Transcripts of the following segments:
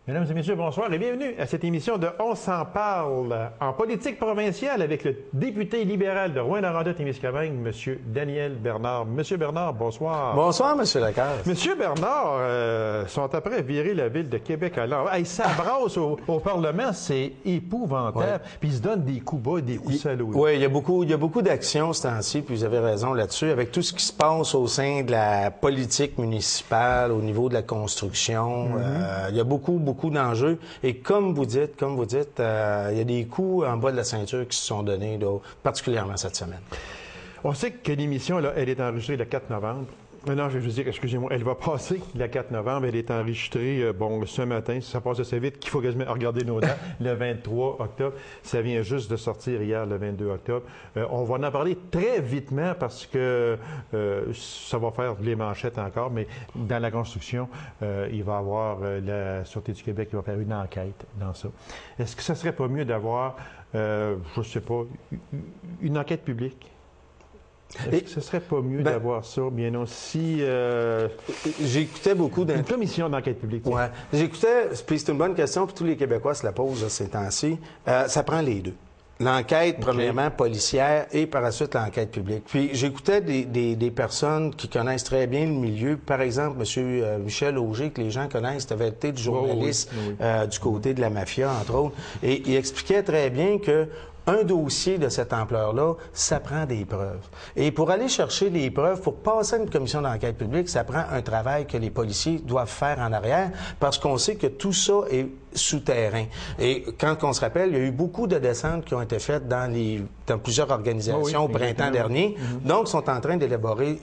Mesdames et messieurs, bonsoir et bienvenue à cette émission de On s'en parle en politique provinciale avec le député libéral de Rouyn-Noranda-Témiscamingue, M. Daniel Bernard. Monsieur Bernard, bonsoir. Bonsoir, M. Lacasse. Monsieur Bernard, sont après à virer la ville de Québec à l'envers. Ils s'abrassent au Parlement, c'est épouvantable. Ouais. Puis ils se donnent des coups bas, des coups salauds. Oui, il y a beaucoup d'actions ce temps-ci, puis vous avez raison là-dessus, avec tout ce qui se passe au sein de la politique municipale, au niveau de la construction. Il y a beaucoup d'enjeux. Et comme vous dites, il y a des coups en bas de la ceinture qui se sont donnés, là, particulièrement cette semaine. On sait que l'émission, là, elle est enregistrée le 4 novembre. Non, je veux dire, excusez-moi, elle va passer le 4 novembre. Elle est enregistrée, ce matin. Ça passe assez vite qu'il faut quasiment regarder nos dates. Le 23 octobre. Ça vient juste de sortir hier, le 22 octobre. On va en parler très vitement parce que ça va faire les manchettes encore, mais dans la construction, il va y avoir la Sûreté du Québec qui va faire une enquête dans ça. Est-ce que ça serait pas mieux d'avoir, je ne sais pas, une enquête publique? Est-ce que ce serait pas mieux d'avoir ça, bien non, si... J'écoutais beaucoup une commission d'enquête publique. Ouais. J'écoutais, puis c'est une bonne question, puis tous les Québécois se la posent ces temps-ci. Ça prend les deux. L'enquête, premièrement, policière, et par la suite, l'enquête publique. Puis j'écoutais des personnes qui connaissent très bien le milieu. Par exemple, M. Michel Auger, que les gens connaissent, avait été du journaliste du côté de la mafia, entre autres. Et il expliquait très bien que un dossier de cette ampleur-là, ça prend des preuves. Et pour aller chercher les preuves, pour passer à une commission d'enquête publique, ça prend un travail que les policiers doivent faire en arrière, parce qu'on sait que tout ça est souterrain. Et quand on se rappelle, il y a eu beaucoup de descentes qui ont été faites dans plusieurs organisations au printemps dernier. Donc, ils sont en train d'élaborer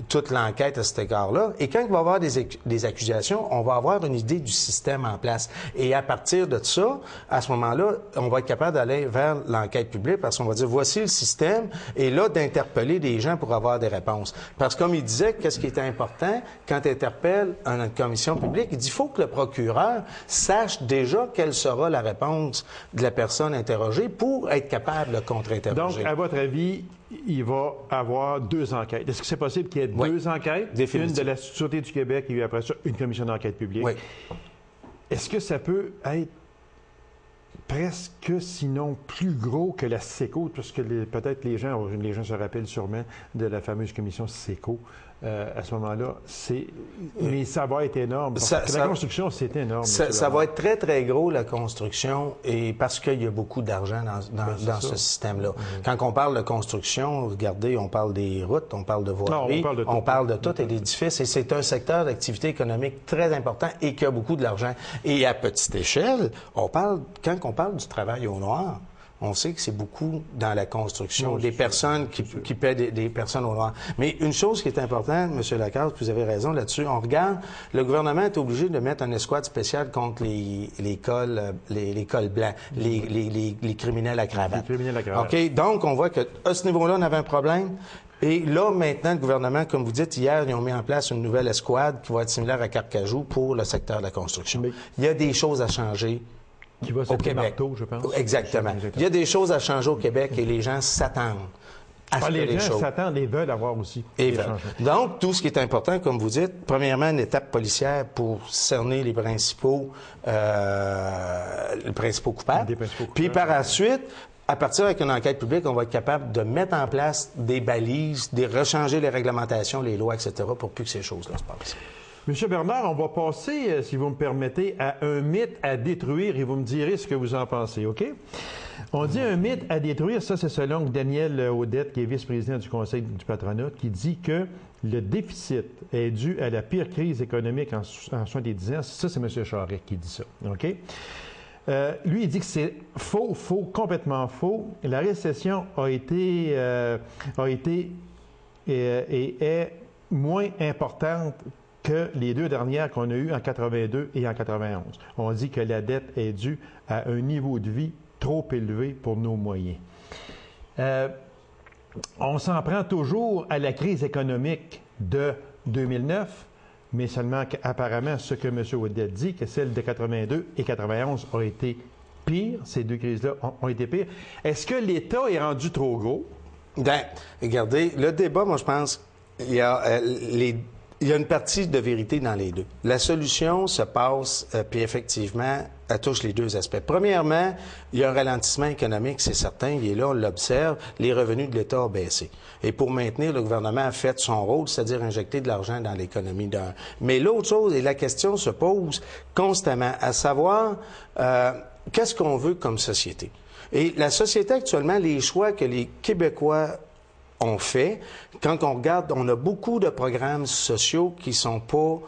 toute l'enquête à cet égard-là. Et quand il va y avoir des accusations, on va avoir une idée du système en place. Et à partir de ça, à ce moment-là, on va être capable d'aller vers l'enquête publique parce qu'on va dire, voici le système, et là, d'interpeller des gens pour avoir des réponses. Parce que comme il disait, qu'est-ce qui est important, quand tu interpelles une commission publique, il dit, il faut que le procureur sache déjà quelle sera la réponse de la personne interrogée pour être capable de contre-interroger. Donc, à votre avis, il va y avoir deux enquêtes. Est-ce que c'est possible qu'il y ait deux enquêtes? Une de la Sûreté du Québec et après ça, une commission d'enquête publique. Oui. Est-ce que ça peut être presque, sinon plus gros que la SECO, parce que peut-être les gens se rappellent sûrement de la fameuse commission SECO. À ce moment-là, mais ça va être énorme. La construction, c'est énorme. Ça va être très, très gros, la construction, et parce qu'il y a beaucoup d'argent dans ce système-là. Quand on parle de construction, regardez, on parle des routes, on parle de voiries, on parle de tout et l'édifice, et c'est un secteur d'activité économique très important et qui a beaucoup de l'argent. Et à petite échelle, quand on parle du travail au noir, on sait que c'est beaucoup dans la construction, des personnes qui paient des personnes au noir. Mais une chose qui est importante, M. Lacasse, vous avez raison là-dessus, on regarde, le gouvernement est obligé de mettre un escouade spécial contre les cols blancs, les criminels à cravate. Les criminels à cravate. OK? Donc, on voit qu'à ce niveau-là, on avait un problème. Et là, maintenant, le gouvernement, comme vous dites, hier, ils ont mis en place une nouvelle escouade qui va être similaire à Carcajou pour le secteur de la construction. Il y a des choses à changer. Qui va s'appeler Marteau, je pense. Exactement. Il y a des choses à changer au Québec et les gens s'attendent à ce que les choses. Les gens s'attendent et veulent avoir aussi des changements. Donc, tout ce qui est important, comme vous dites, premièrement, une étape policière pour cerner les principaux coupables. Puis par la suite, à partir avec une enquête publique, on va être capable de mettre en place des balises, de rechanger les réglementations, les lois, etc., pour plus que ces choses-là se passent. Monsieur Bernard, on va passer, si vous me permettez, à un mythe à détruire et vous me direz ce que vous en pensez, OK? On dit un mythe à détruire, ça c'est selon Daniel Audette, qui est vice-président du Conseil du patronat, qui dit que le déficit est dû à la pire crise économique en 70 ans. Ça, c'est M. Charest qui dit ça, OK? Lui, il dit que c'est faux, complètement faux. La récession a été et est moins importante que les deux dernières qu'on a eues en 82 et en 91. On dit que la dette est due à un niveau de vie trop élevé pour nos moyens. On s'en prend toujours à la crise économique de 2009, mais seulement qu'apparemment, ce que M. Audette dit, que celle de 82 et 91 a été pire, ces deux crises-là ont été pires. Est-ce que l'État est rendu trop gros? Bien, regardez, le débat, moi, je pense, il y a Il y a une partie de vérité dans les deux. La solution se passe, puis effectivement, elle touche les deux aspects. Premièrement, il y a un ralentissement économique, c'est certain, il est là, on l'observe, les revenus de l'État ont baissé. Et pour maintenir, le gouvernement a fait son rôle, c'est-à-dire injecter de l'argent dans l'économie d'un. Mais l'autre chose, et la question se pose constamment, à savoir, qu'est-ce qu'on veut comme société? Et la société actuellement, les choix que les Québécois ont fait, quand on regarde, on a beaucoup de programmes sociaux qui sont pas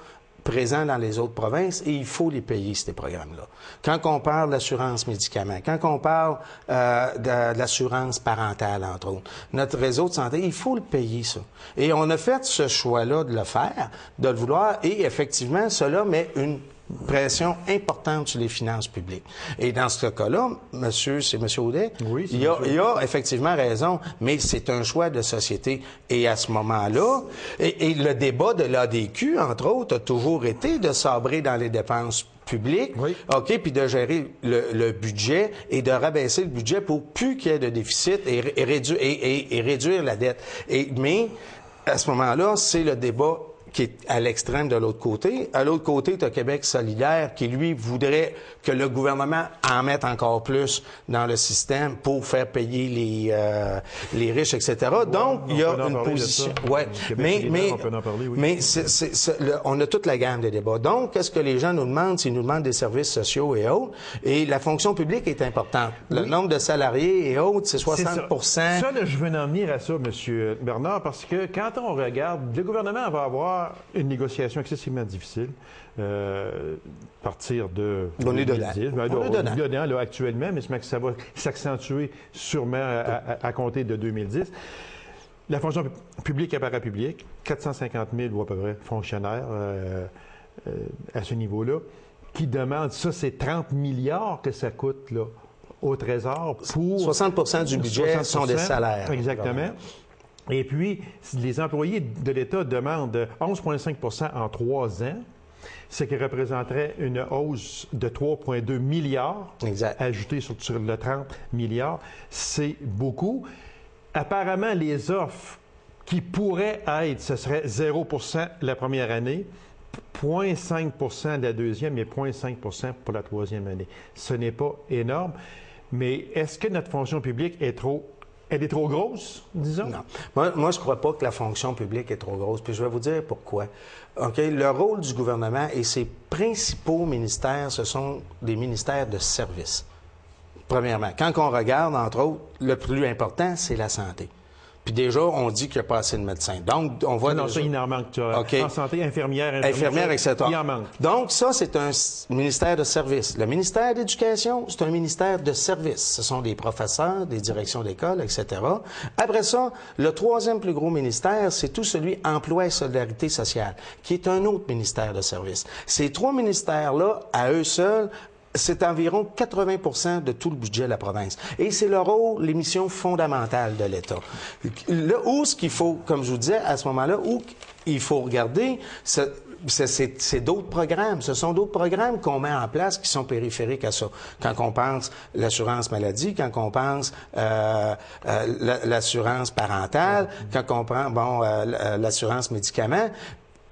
présents dans les autres provinces et il faut les payer, ces programmes-là. Quand on parle d'assurance médicaments, quand on parle de l'assurance parentale, entre autres, notre réseau de santé, il faut le payer, ça. Et on a fait ce choix-là de le faire, de le vouloir, et effectivement, cela met une pression importante sur les finances publiques. Et dans ce cas-là, c'est M. Audet, oui, il a effectivement raison, mais c'est un choix de société. Et à ce moment-là, et le débat de l'ADQ, entre autres, a toujours été de sabrer dans les dépenses publiques, oui. OK, puis de gérer le budget et de rabaisser le budget pour plus qu'il y ait de déficit et réduire la dette. Mais à ce moment-là, c'est le débat qui est à l'extrême de l'autre côté. À l'autre côté, tu as Québec solidaire qui, lui, voudrait que le gouvernement en mette encore plus dans le système pour faire payer les riches, etc. Ouais, donc, il y a une position... Ouais, mais on a toute la gamme des débats. Donc, qu'est-ce que les gens nous demandent? S'ils nous demandent des services sociaux et autres. Et la fonction publique est importante. Oui. Le nombre de salariés et autres, c'est 60 Ça, là, je veux en venir à ça, M. Bernard, parce que quand on regarde, le gouvernement va avoir une négociation excessivement difficile, partir de... Donner de là, actuellement, mais que ça va s'accentuer sûrement à compter de 2010. La fonction publique et parapublique, 450 000 ou à peu près fonctionnaires à ce niveau-là, qui demandent, ça c'est 30 milliards que ça coûte là, au Trésor pour... 60 du budget 60%, sont des salaires. Exactement. Et puis, les employés de l'État demandent 11,5 en 3 ans, ce qui représenterait une hausse de 3,2 milliards, exact. Ajouté sur le 30 milliards. C'est beaucoup. Apparemment, les offres qui pourraient être, ce serait 0 la première année, 0,5 la deuxième et 0,5 pour la troisième année. Ce n'est pas énorme, mais est-ce que notre fonction publique est trop... Elle est trop grosse, disons? Non. Moi, je ne crois pas que la fonction publique est trop grosse. Puis je vais vous dire pourquoi. OK? Le rôle du gouvernement et ses principaux ministères, ce sont des ministères de service. Premièrement, quand on regarde, entre autres, le plus important, c'est la santé. Puis déjà, on dit qu'il n'y a pas assez de médecins. Donc, on voit... Non, ça, il en manque. Okay. En santé, infirmière, etc. Il en manque. Donc, ça, c'est un ministère de service. Le ministère d'Éducation, c'est un ministère de service. Ce sont des professeurs, des directions d'école, etc. Après ça, le troisième plus gros ministère, c'est tout celui Emploi et Solidarité sociale, qui est un autre ministère de service. Ces trois ministères-là, à eux seuls, c'est environ 80 de tout le budget de la province. Et c'est le rôle, les missions fondamentales de l'État. Là où ce qu'il faut, comme je vous disais, à ce moment-là, où il faut regarder, c'est d'autres programmes. Ce sont d'autres programmes qu'on met en place qui sont périphériques à ça. Quand on pense l'assurance maladie, quand on pense l'assurance parentale, quand on prend l'assurance médicaments,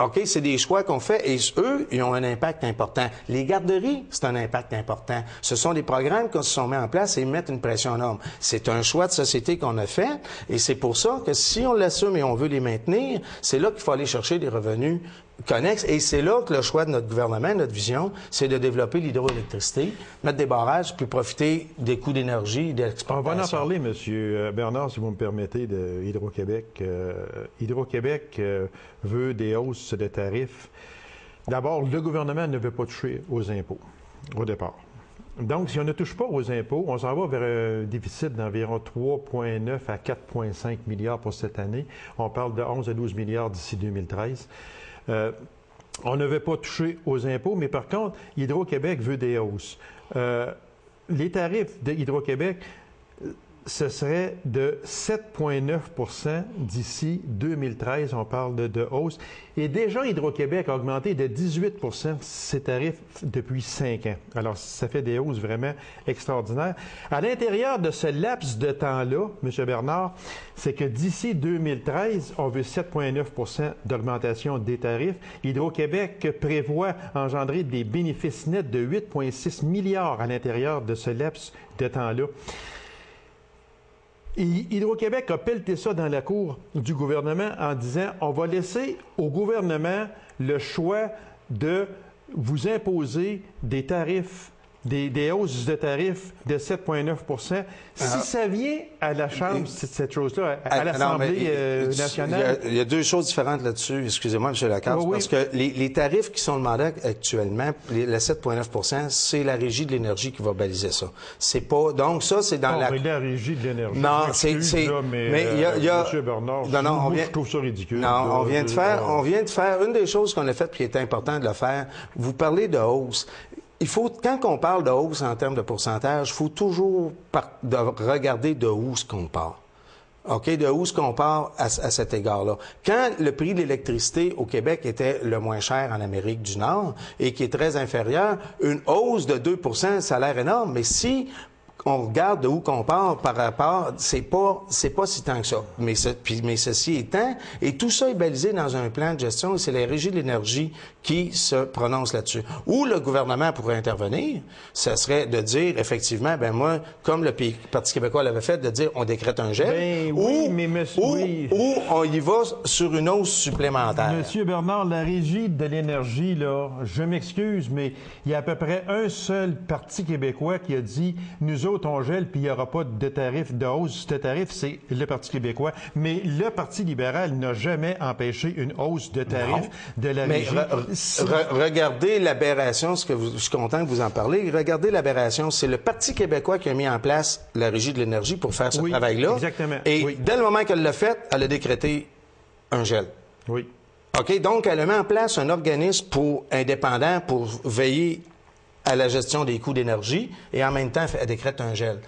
OK, c'est des choix qu'on fait et eux, ils ont un impact important. Les garderies, c'est un impact important. Ce sont des programmes qui se sont mis en place et mettent une pression énorme. C'est un choix de société qu'on a fait et c'est pour ça que si on l'assume et on veut les maintenir, c'est là qu'il faut aller chercher des revenus connexes et c'est là que le choix de notre gouvernement, notre vision, c'est de développer l'hydroélectricité, mettre des barrages, puis profiter des coûts d'énergie et de l'exportation. On va en parler, M. Bernard, si vous me permettez, de Hydro-Québec. Hydro-Québec veut des hausses de tarifs. D'abord, le gouvernement ne veut pas toucher aux impôts au départ. Donc, si on ne touche pas aux impôts, on s'en va vers un déficit d'environ 3,9 à 4,5 milliards pour cette année. On parle de 11 à 12 milliards d'ici 2013. On ne veut pas toucher aux impôts, mais par contre, Hydro-Québec veut des hausses. Les tarifs de Hydro-Québec ce serait de 7,9 % d'ici 2013. On parle de hausse. Et déjà, Hydro-Québec a augmenté de 18 % ses tarifs depuis 5 ans. Alors, ça fait des hausses vraiment extraordinaires. À l'intérieur de ce laps de temps-là, M. Bernard, c'est que d'ici 2013, on veut 7,9 % d'augmentation des tarifs. Hydro-Québec prévoit engendrer des bénéfices nets de 8,6 milliards à l'intérieur de ce laps de temps-là. Hydro-Québec a pelleté ça dans la cour du gouvernement en disant on va laisser au gouvernement le choix de vous imposer des tarifs, des hausses de tarifs de 7,9 %. Si ça vient à la Chambre, cette chose-là, à l'Assemblée nationale... Il y a deux choses différentes là-dessus, excusez-moi, M. Lacasse, parce que les tarifs qui sont demandés actuellement, le 7,9 %, c'est la Régie de l'énergie qui va baliser ça. C'est pas... Donc ça, c'est dans la Régie de l'énergie. Non, c'est... Mais il y a... M. Bernard, je trouve ça ridicule. Non, on vient de faire... Une des choses qu'on a faites, puis qui est important de le faire, vous parlez de hausse. Il faut, quand on parle de hausse en termes de pourcentage, il faut toujours regarder de où ce qu'on part. OK? De où ce qu'on part à cet égard-là. Quand le prix de l'électricité au Québec était le moins cher en Amérique du Nord et qui est très inférieur, une hausse de 2 % ça a l'air énorme, mais si on regarde de où qu'on part par rapport, c'est pas si tant que ça. Mais ceci étant, et tout ça est balisé dans un plan de gestion, et c'est la Régie de l'énergie qui se prononce là-dessus. Où le gouvernement pourrait intervenir, ce serait de dire, effectivement, ben moi, comme le Parti québécois l'avait fait, de dire on décrète un gel, ou on y va sur une hausse supplémentaire. Monsieur Bernard, la Régie de l'énergie, là, je m'excuse, mais il y a à peu près un seul Parti québécois qui a dit, nous autres, on gèle, puis il n'y aura pas de tarif, de hausse de tarif, c'est le Parti québécois. Mais le Parti libéral n'a jamais empêché une hausse de tarif de la Régie. Regardez l'aberration, je suis content que vous en parlez. Regardez l'aberration, c'est le Parti québécois qui a mis en place la Régie de l'énergie pour faire ce travail-là. Exactement. Et dès le moment qu'elle l'a fait, elle a décrété un gel. Oui. OK, donc elle a mis en place un organisme indépendant pour veiller à la gestion des coûts d'énergie et en même temps, elle décrète un gel.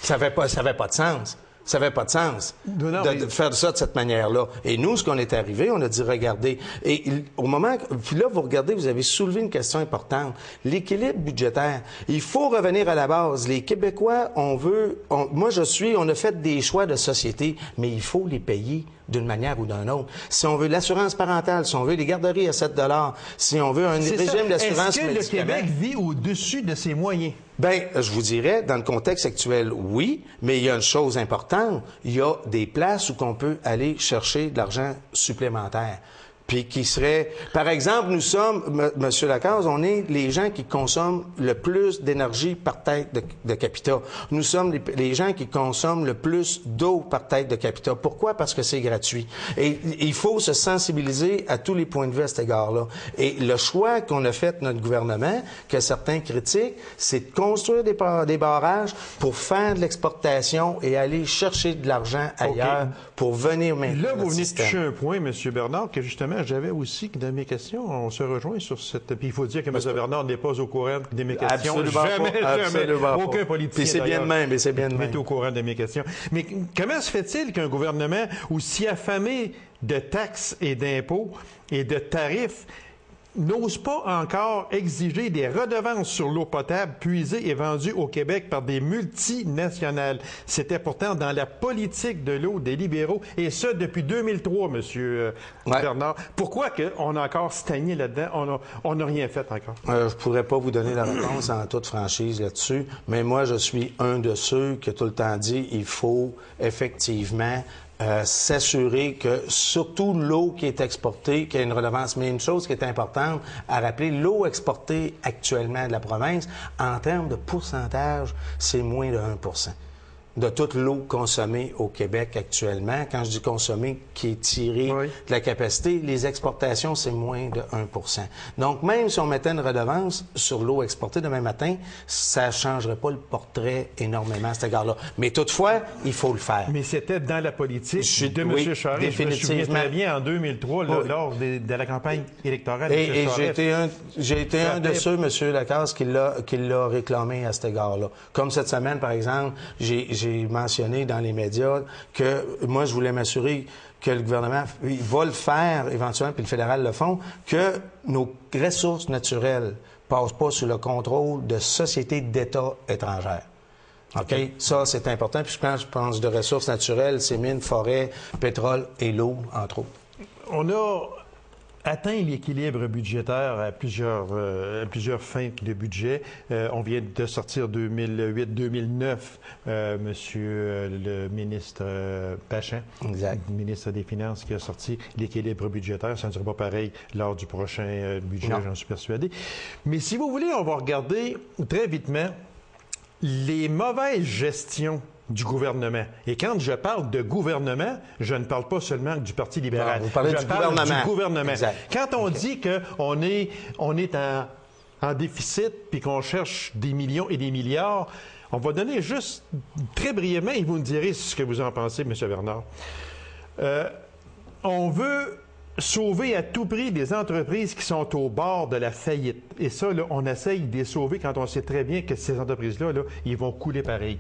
Ça n'avait pas de sens. Ça n'avait pas de sens de faire ça de cette manière-là. Et nous, ce qu'on est arrivé, on a dit, regardez, et au moment... Puis là, vous regardez, vous avez soulevé une question importante. L'équilibre budgétaire. Il faut revenir à la base. Les Québécois, on a fait des choix de société, mais il faut les payer d'une manière ou d'une autre. Si on veut l'assurance parentale, si on veut les garderies à 7 $, si on veut un régime d'assurance médicaments... Est-ce que le Québec vit au-dessus de ses moyens? Bien, je vous dirais, dans le contexte actuel, oui, mais il y a une chose importante. Il y a des places où on peut aller chercher de l'argent supplémentaire. Puis qui serait... Par exemple, nous sommes, M. Lacaze, on est les gens qui consomment le plus d'énergie par tête de capita. Nous sommes les gens qui consomment le plus d'eau par tête de capita. Pourquoi? Parce que c'est gratuit. Et il faut se sensibiliser à tous les points de vue à cet égard-là. Et le choix qu'on a fait, notre gouvernement, que certains critiquent, c'est de construire des barrages pour faire de l'exportation et aller chercher de l'argent ailleurs pour venir maintenir là, vous venez système. de toucher un point, M. Bernard, que justement, j'avais aussi que dans mes questions, on se rejoint sur cette... Puis il faut dire que M. Bernard n'est pas au courant de mes questions. Jamais. Aucun politicien, et c'est bien de même, et c'est bien de même. N'est au courant de mes questions. Mais comment se fait-il qu'un gouvernement aussi affamé de taxes et d'impôts et de tarifs n'ose pas encore exiger des redevances sur l'eau potable puisée et vendue au Québec par des multinationales? C'était pourtant dans la politique de l'eau des libéraux, et ça depuis 2003, M. Bernard. Pourquoi on a encore stagné là-dedans? On n'a rien fait encore. Je pourrais pas vous donner la réponse en toute franchise là-dessus, mais moi, je suis un de ceux qui a tout le temps dit il faut effectivement s'assurer que, surtout l'eau qui est exportée, qu'il y a une redevance. Mais une chose qui est importante à rappeler, l'eau exportée actuellement de la province, en termes de pourcentage, c'est moins de 1 % de toute l'eau consommée au Québec actuellement. Quand je dis consommée, qui est tirée de la capacité, les exportations, c'est moins de 1 %. Donc, même si on mettait une redevance sur l'eau exportée demain matin, ça ne changerait pas le portrait énormément à cet égard-là. Mais toutefois, il faut le faire. Mais c'était dans la politique de M. Charest. Définitivement. Je me souviens très bien en 2003, lors de la campagne électorale de M. Charest. J'ai été un de ceux, M. Lacaze, qui l'a réclamé à cet égard-là. Comme cette semaine, par exemple, j'ai j'ai mentionné dans les médias que moi, je voulais m'assurer que le gouvernement va le faire éventuellement, puis le fédéral le font, que nos ressources naturelles passent pas sous le contrôle de sociétés d'États étrangères. OK? Ça, c'est important. Puis quand je pense de ressources naturelles, c'est mines, forêts, pétrole et l'eau, entre autres. On a atteint l'équilibre budgétaire à plusieurs fins de budget. On vient de sortir 2008-2009, Monsieur le ministre Pachan, Exact. ministre des Finances, qui a sorti l'équilibre budgétaire. Ça ne sera pas pareil lors du prochain budget, j'en suis persuadé. Mais si vous voulez, on va regarder très vitement les mauvaises gestions du gouvernement. Et quand je parle de gouvernement, je ne parle pas seulement du Parti libéral. Non, vous parlez du gouvernement. Du gouvernement. Exact. Quand on dit qu'on est en déficit puis qu'on cherche des millions et des milliards, on va donner juste très brièvement, et vous me direz ce que vous en pensez, M. Bernard. On veut sauver à tout prix des entreprises qui sont au bord de la faillite. Et ça, là, on essaye de les sauver quand on sait très bien que ces entreprises-là, là, ils vont couler pareil.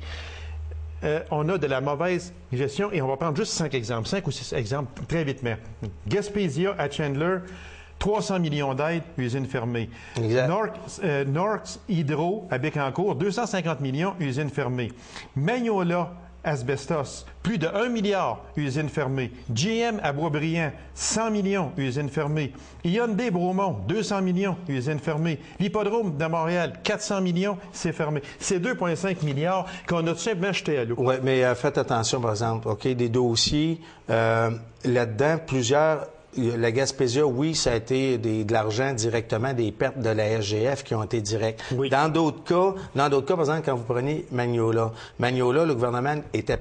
On a de la mauvaise gestion et on va prendre juste 5 exemples, 5 ou 6 exemples très vitement. Gaspésia à Chandler, 300 millions d'aides, usine fermée. Exact. Norsk Hydro à Bécancour, 250 millions, usine fermée. Magnola, Asbestos, plus de 1 milliard, usine fermée. GM à Boisbriand, 100 millions, usine fermée. Hyundai Bromont, 200 millions, usine fermée. L'Hippodrome de Montréal, 400 millions, c'est fermé. C'est 2,5 milliards qu'on a tout simplement jeté à l'eau. Oui, mais faites attention, par exemple, OK, des dossiers, là-dedans, plusieurs... La Gaspésia, oui, ça a été de l'argent directement, des pertes de la SGF qui ont été directes. Oui. Dans d'autres cas, par exemple, quand vous prenez Magnola, le gouvernement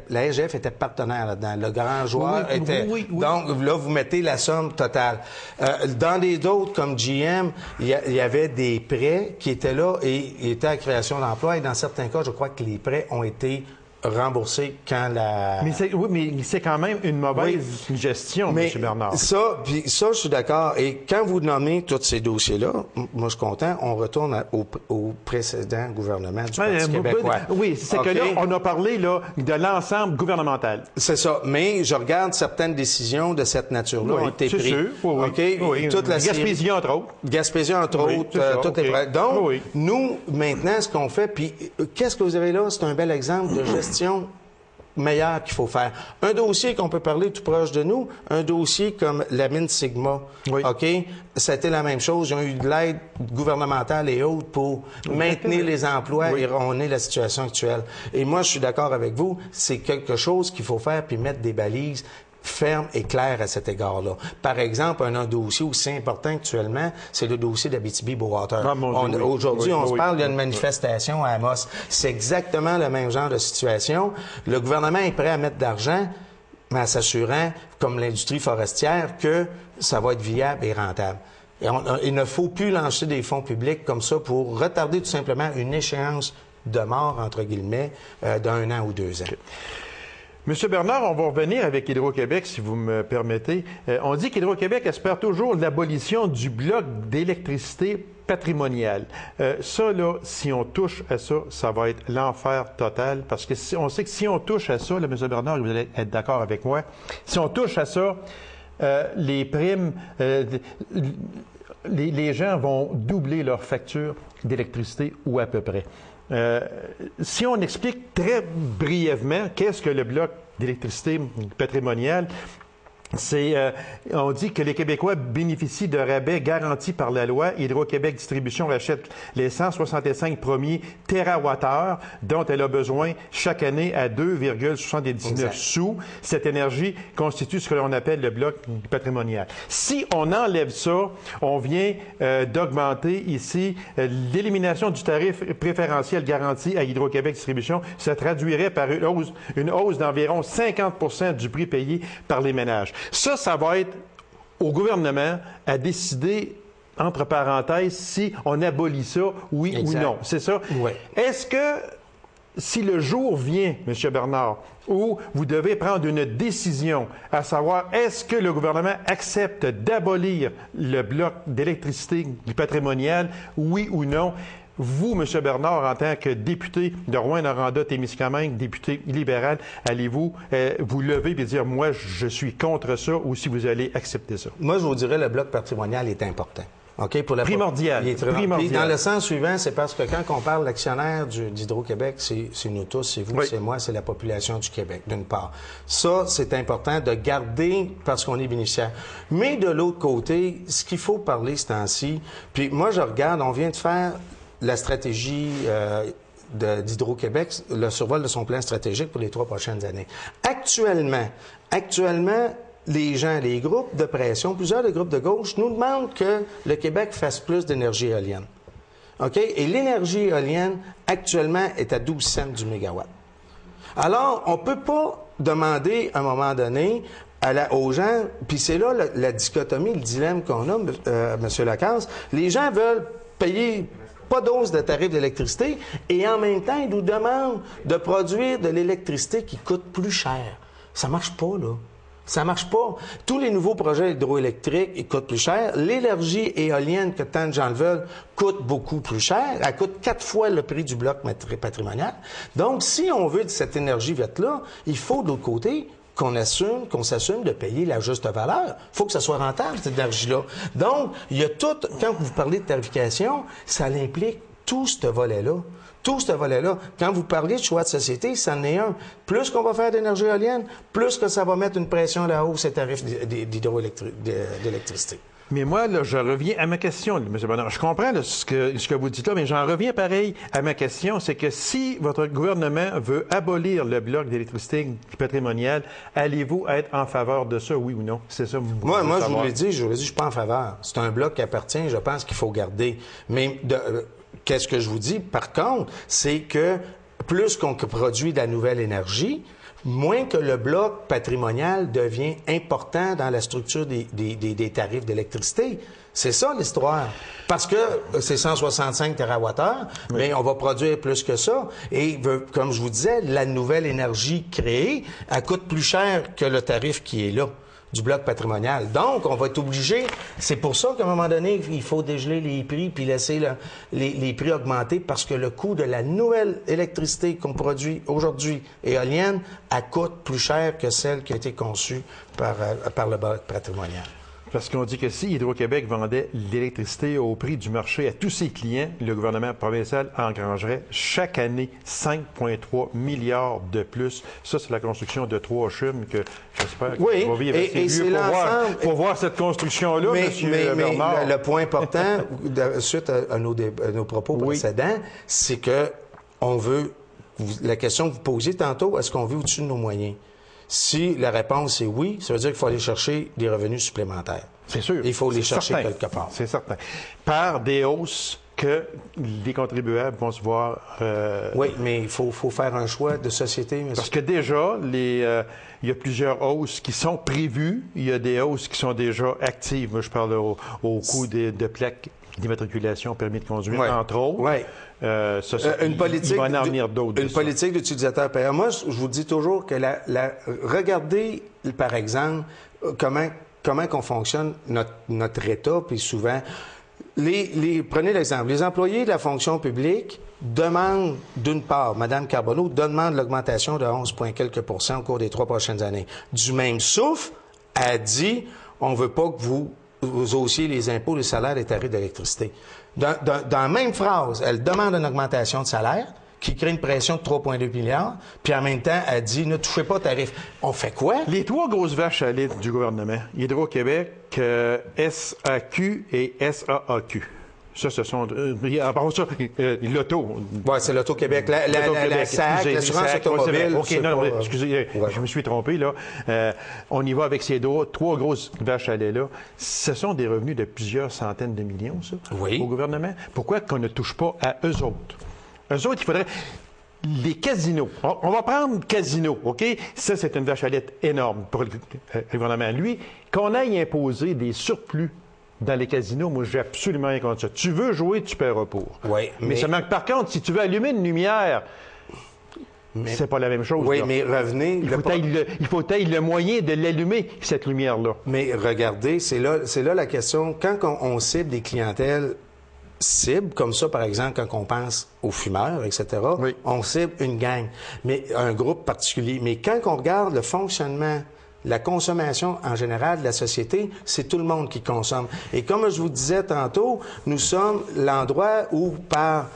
la SGF était partenaire là-dedans. Le grand joueur était... Oui. Donc, là, vous mettez la somme totale. Dans les d'autres, comme GM, il y avait des prêts qui étaient là et étaient à création d'emplois. Et dans certains cas, je crois que les prêts ont été remboursé quand la... Mais c'est quand même une mauvaise gestion, M. Bernard. Ça, je suis d'accord. Et quand vous nommez tous ces dossiers-là, moi, je suis content, on retourne au précédent gouvernement du Parti québécois. Oui, c'est que là, on a parlé là, de l'ensemble gouvernemental. C'est ça. Mais je regarde certaines décisions de cette nature-là ont été prises. Sûr. Oui. Toute la Gaspésia, entre autres. Gaspésia, entre autres, toutes les... Donc, nous, maintenant, ce qu'on fait, puis qu'est-ce que vous avez là? C'est un bel exemple de gestion meilleure qu'il faut faire. Un dossier qu'on peut parler tout proche de nous, un dossier comme la mine Sigma. Oui. OK? C'était la même chose. Ils ont eu de l'aide gouvernementale et autres pour maintenir les emplois et ronner la situation actuelle. Et moi, je suis d'accord avec vous. C'est quelque chose qu'il faut faire puis mettre des balises ferme et clair à cet égard-là. Par exemple, un dossier aussi important actuellement, c'est le dossier d'Abitibi-Bowater. Aujourd'hui, on se parle, il y a une manifestation à Amos. C'est exactement le même genre de situation. Le gouvernement est prêt à mettre de l'argent, mais en s'assurant, comme l'industrie forestière, que ça va être viable et rentable. Et il ne faut plus lancer des fonds publics comme ça pour retarder tout simplement une échéance de mort, entre guillemets, d'1 an ou 2 ans. Okay. Monsieur Bernard, on va revenir avec Hydro-Québec, si vous me permettez. On dit qu'Hydro-Québec espère toujours l'abolition du bloc d'électricité patrimoniale. Ça, là, si on touche à ça, ça va être l'enfer total, parce que on sait que si on touche à ça, là, Monsieur Bernard, vous allez être d'accord avec moi, si on touche à ça, les primes, les gens vont doubler leur facture d'électricité ou à peu près. Si on explique très brièvement qu'est-ce que le bloc d'électricité patrimoniale, on dit que les Québécois bénéficient de rabais garantis par la loi. Hydro-Québec Distribution rachète les 165 premiers térawattheures dont elle a besoin chaque année à 2,79 sous. Cette énergie constitue ce que l'on appelle le bloc patrimonial. Si on enlève ça, on vient d'augmenter ici l'élimination du tarif préférentiel garanti à Hydro-Québec Distribution. Ça traduirait par une hausse d'environ 50% du prix payé par les ménages. Ça va être au gouvernement à décider, entre parenthèses, si on abolit ça, oui ou non. C'est ça? Oui. Est-ce que, si le jour vient, M. Bernard, où vous devez prendre une décision, à savoir, est-ce que le gouvernement accepte d'abolir le bloc d'électricité patrimonial, oui ou non, Vous, M. Bernard, en tant que député de Rouyn-Noranda-Témiscamingue, député libéral, allez-vous vous lever et dire, moi, je suis contre ça, ou si vous allez accepter ça? Moi, je vous dirais, le bloc patrimonial est important. OK? Pour la primordial. Il est très primordial. Puis dans le sens suivant, c'est parce que quand on parle d'actionnaire d'Hydro-Québec, c'est nous tous, c'est vous, c'est moi, c'est la population du Québec, d'une part. Ça, c'est important de garder parce qu'on est bénéficiaire. Mais de l'autre côté, ce qu'il faut parler ce temps-ci, puis moi, je regarde, on vient de faire la stratégie d'Hydro-Québec, le survol de son plan stratégique pour les 3 prochaines années. Actuellement, les gens, les groupes de pression, plusieurs des groupes de gauche nous demandent que le Québec fasse plus d'énergie éolienne. OK? Et l'énergie éolienne, actuellement, est à 12 cents du mégawatt. Alors, on ne peut pas demander, à un moment donné, aux gens, puis c'est là la dichotomie, le dilemme qu'on a, M. Lacasse, les gens veulent payer pas d'hausse de tarifs d'électricité et en même temps, ils nous demandent de produire de l'électricité qui coûte plus cher. Ça marche pas, là. Ça marche pas. Tous les nouveaux projets hydroélectriques, ils coûtent plus cher. L'énergie éolienne, que tant de gens le veulent, coûte beaucoup plus cher. Elle coûte 4 fois le prix du bloc patrimonial. Donc, si on veut de cette énergie verte-là, il faut, de l'autre côté, qu'on s'assume de payer la juste valeur. Il faut que ça soit rentable, cette énergie-là. Donc, il y a tout, quand vous parlez de tarification, ça implique tout ce volet-là. Tout ce volet-là. Quand vous parlez de choix de société, ça en est un. Plus qu'on va faire d'énergie éolienne, plus que ça va mettre une pression à la hausse des tarifs d'électricité. Mais moi, là, je reviens à ma question, M. Bernard. Je comprends là, ce que vous dites là, mais j'en reviens pareil à ma question. C'est que si votre gouvernement veut abolir le bloc d'électricité patrimonial, allez-vous être en faveur de ça, oui ou non? C'est ça. Moi, je vous l'ai dit, je suis pas en faveur. C'est un bloc qui appartient, je pense qu'il faut garder. Mais qu'est-ce que je vous dis? Par contre, c'est que plus qu'on produit de la nouvelle énergie, moins que le bloc patrimonial devient important dans la structure des tarifs d'électricité. C'est ça l'histoire. Parce que c'est 165 TWh, mais on va produire plus que ça. Et comme je vous disais, la nouvelle énergie créée, elle coûte plus cher que le tarif qui est là du bloc patrimonial. Donc, on va être obligé, c'est pour ça qu'à un moment donné, il faut dégeler les prix puis laisser les prix augmenter parce que le coût de la nouvelle électricité qu'on produit aujourd'hui, éolienne, elle coûte plus cher que celle qui a été conçue par le bloc patrimonial. Parce qu'on dit que si Hydro-Québec vendait l'électricité au prix du marché à tous ses clients, le gouvernement provincial engrangerait chaque année 5,3 milliards de plus. Ça, c'est la construction de 3 CHUM que j'espère qu'on va vivre assez vieux pour voir cette construction-là, M. Bernard. Mais le point important, suite à nos propos précédents, c'est que on veut, la question que vous posiez tantôt, est-ce qu'on vit au-dessus de nos moyens? Si la réponse est oui, ça veut dire qu'il faut aller chercher des revenus supplémentaires. C'est sûr. Il faut les chercher quelque part. C'est certain. Par des hausses que les contribuables vont se voir... Oui, mais il faut faire un choix de société, monsieur. Parce que déjà, il y a plusieurs hausses qui sont prévues. Il y a des hausses qui sont déjà actives. Moi, je parle au coût de plaques d'immatriculation, permis de conduire, entre autres. Oui. Une politique, il va en venir d'autres. Une politique d'utilisateur payeur. Moi, je vous dis toujours que regardez, par exemple, comment qu'on fonctionne notre État, puis souvent, prenez l'exemple, les employés de la fonction publique demandent, d'une part, Mme Carbonneau demande l'augmentation de 11 quelques % au cours des 3 prochaines années. Du même souffle, elle dit, on veut pas que vous haussiez les impôts, les salaires, les tarifs d'électricité. Dans la même phrase, elle demande une augmentation de salaire qui crée une pression de 3,2 milliards, puis en même temps, elle dit, ne touchez pas aux tarifs. On fait quoi? Les 3 grosses vaches à lait du gouvernement, Hydro-Québec, SAQ et SAAQ. Ça, ce sont... à part ça, l'auto. Oui, c'est l'Auto-Québec. La SAC, l'assurance automobile. OK, non, excusez, je me suis trompé, là. On y va avec ces 3 grosses vaches à lait-là. Ce sont des revenus de plusieurs centaines de millions, ça, au gouvernement. Pourquoi qu'on ne touche pas à eux autres? Eux autres, il faudrait... Les casinos. On va prendre casino, OK? Ça, c'est une vache à lait énorme pour le gouvernement. Lui, qu'on aille imposer des surplus dans les casinos, moi, j'ai absolument rien contre ça. Tu veux jouer, tu paieras pour. Oui, mais ça manque. Par contre, si tu veux allumer une lumière, c'est pas la même chose. Oui, là. mais revenez... Il faut tailler le moyen de l'allumer, cette lumière-là. Mais regardez, c'est là la question. Quand on cible des clientèles cible, comme ça, par exemple, quand on pense aux fumeurs, etc., Oui. on cible une gang, mais un groupe particulier. Mais quand on regarde le fonctionnement, la consommation en général de la société, c'est tout le monde qui consomme. Et comme je vous disais tantôt, nous sommes l'endroit où, par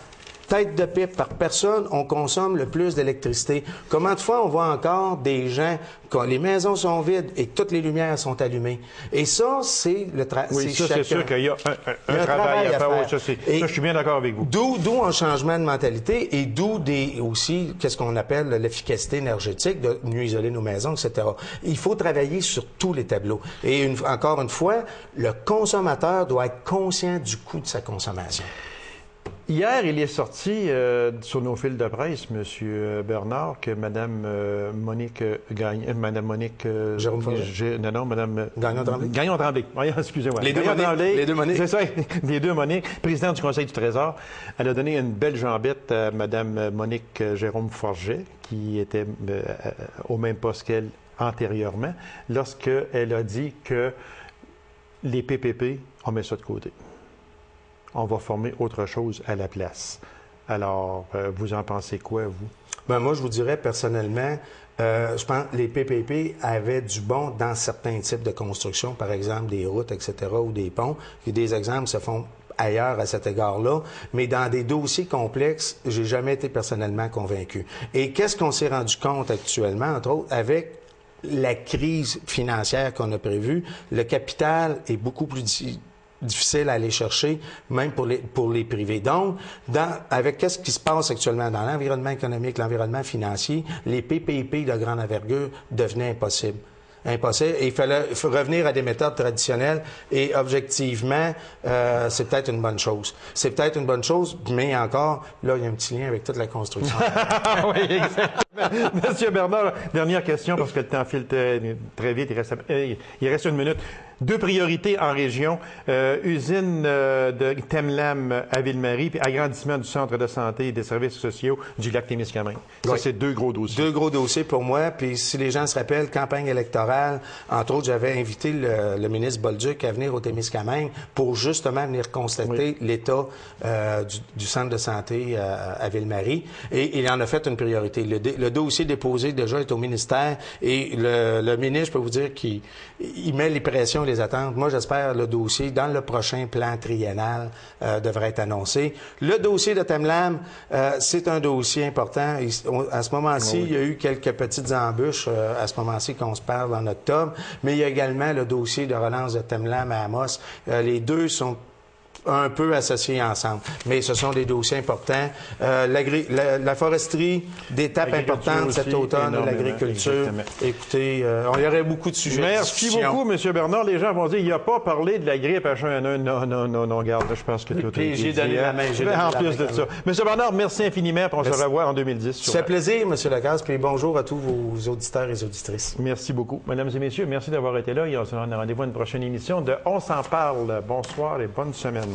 tête de pipe, par personne, on consomme le plus d'électricité. Comment de fois on voit encore des gens, quand les maisons sont vides et que toutes les lumières sont allumées. Et ça, c'est le travail. Oui, ça, c'est sûr qu'il y a un travail à faire. Oui, ça, je suis bien d'accord avec vous. D'où un changement de mentalité et d'où aussi, qu'est-ce qu'on appelle l'efficacité énergétique, de mieux isoler nos maisons, etc. Il faut travailler sur tous les tableaux. Et encore une fois, le consommateur doit être conscient du coût de sa consommation. Hier, il est sorti sur nos fils de presse, M. Bernard, que Mme Monique Gagnon... Mme Monique... Jérôme Forget. Non, Mme... Gagnon-Tremblay. Gagnon-Tremblay. Oui, excusez-moi. Les deux Moniques. C'est ça, les deux Moniques. Présidente du Conseil du Trésor. Elle a donné une belle jambette à Mme Monique Jérôme Forget, qui était au même poste qu'elle antérieurement, lorsqu'elle a dit que les PPP, on met ça de côté. On va former autre chose à la place. Alors, vous en pensez quoi, vous? Ben moi, je vous dirais personnellement, je pense que les PPP avaient du bon dans certains types de construction, par exemple des routes, etc., ou des ponts. Et des exemples se font ailleurs à cet égard-là, mais dans des dossiers complexes, j'ai jamais été personnellement convaincu. Et qu'est-ce qu'on s'est rendu compte actuellement, entre autres, avec la crise financière qu'on a prévue, le capital est beaucoup plus difficile à aller chercher, même pour les privés. Donc, avec qu'est-ce qui se passe actuellement dans l'environnement économique, l'environnement financier, les PPP de grande envergure devenaient impossibles. Et il fallait revenir à des méthodes traditionnelles et objectivement, c'est peut-être une bonne chose. C'est peut-être une bonne chose, mais encore, là, il y a un petit lien avec toute la construction. Oui, exactement. Monsieur Bernard, dernière question, parce que le temps file très vite, il reste une minute. 2 priorités en région, usine de Temlam à Ville-Marie, puis agrandissement du centre de santé et des services sociaux du Lac-Témiscamingue. Ça, oui. C'est 2 gros dossiers. 2 gros dossiers pour moi, puis si les gens se rappellent, campagne électorale, entre autres, j'avais invité le ministre Bolduc à venir au Témiscamingue pour justement venir constater l'état du centre de santé à Ville-Marie, et il en a fait une priorité. Le dossier déposé déjà est au ministère, et le ministre, je peux vous dire qu'il met les pressions, les attentes. Moi, j'espère le dossier, dans le prochain plan triennal, devrait être annoncé. Le dossier de Temlam, c'est un dossier important. À ce moment-ci, il y a eu quelques petites embûches à ce moment-ci qu'on se parle en octobre, mais il y a également le dossier de relance de Temlam à Amos. Les deux sont un peu associés ensemble. Mais ce sont des dossiers importants. La foresterie, d'étapes importantes cet automne, l'agriculture. Écoutez, il y aurait beaucoup de sujets. Merci beaucoup, M. Bernard. Les gens vont dire, il n'a pas parlé de la grippe H1N1. Non, regarde, je pense que tout est j'ai donné la main. En plus de ça. M. Bernard, merci infiniment, puis on se revoit en 2010. Ça fait plaisir, M. Lacasse, puis bonjour à tous vos auditeurs et auditrices. Merci beaucoup. Mesdames et messieurs, merci d'avoir été là. On se donne rendez-vous à une prochaine émission de On s'en parle. Bonsoir et bonne semaine.